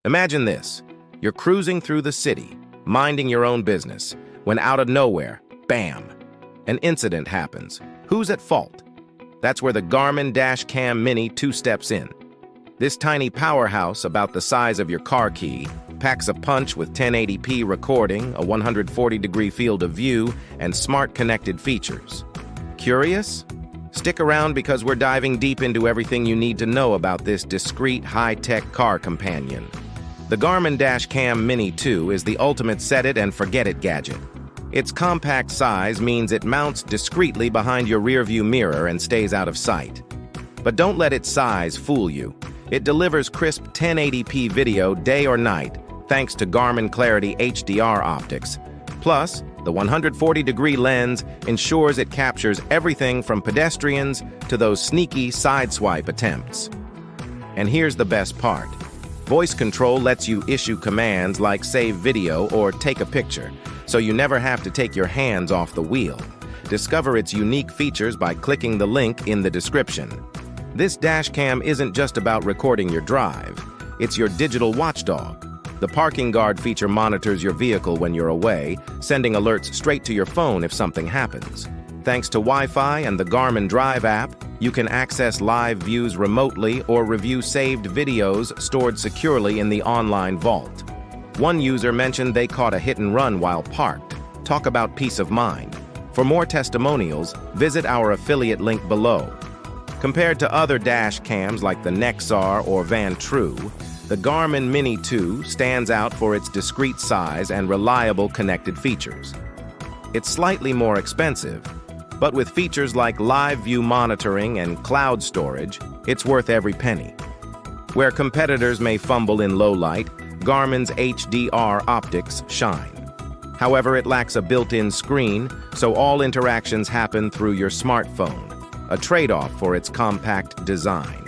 Imagine this. You're cruising through the city, minding your own business, when out of nowhere, bam, an incident happens. Who's at fault? That's where the Garmin Dash Cam Mini 2 steps in. This tiny powerhouse, about the size of your car key, packs a punch with 1080p recording, a 140-degree field of view, and smart connected features. Curious? Stick around because we're diving deep into everything you need to know about this discreet, high-tech car companion. The Garmin Dash Cam Mini 2 is the ultimate set-it-and-forget-it gadget. Its compact size means it mounts discreetly behind your rearview mirror and stays out of sight. But don't let its size fool you. It delivers crisp 1080p video day or night, thanks to Garmin Clarity HDR optics. Plus, the 140-degree lens ensures it captures everything from pedestrians to those sneaky sideswipe attempts. And here's the best part. Voice control lets you issue commands like save video or take a picture, so you never have to take your hands off the wheel. Discover its unique features by clicking the link in the description. This dash cam isn't just about recording your drive. It's your digital watchdog. The parking guard feature monitors your vehicle when you're away, sending alerts straight to your phone if something happens. Thanks to Wi-Fi and the Garmin Drive app, you can access live views remotely or review saved videos stored securely in the online vault. One user mentioned they caught a hit-and-run while parked. Talk about peace of mind. For more testimonials, visit our affiliate link below. Compared to other dash cams like the Nexar or Van True, the Garmin Mini 2 stands out for its discreet size and reliable connected features. It's slightly more expensive, but with features like live view monitoring and cloud storage, it's worth every penny. Where competitors may fumble in low light, Garmin's HDR optics shine. However, it lacks a built-in screen, so all interactions happen through your smartphone, a trade-off for its compact design.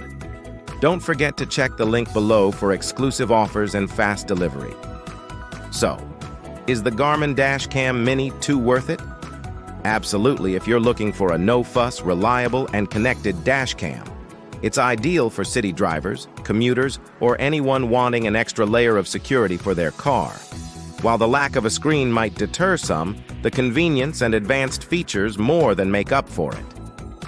Don't forget to check the link below for exclusive offers and fast delivery. So, is the Garmin Dash Cam Mini 2 worth it? Absolutely if you're looking for a no-fuss, reliable, and connected dash cam. It's ideal for city drivers, commuters, or anyone wanting an extra layer of security for their car. While the lack of a screen might deter some, the convenience and advanced features more than make up for it.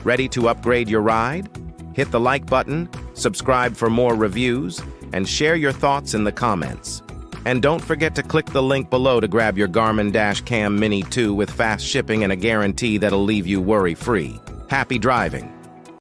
Ready to upgrade your ride? Hit the like button, subscribe for more reviews, and share your thoughts in the comments. And don't forget to click the link below to grab your Garmin Dash Cam Mini 2 with fast shipping and a guarantee that'll leave you worry-free. Happy driving!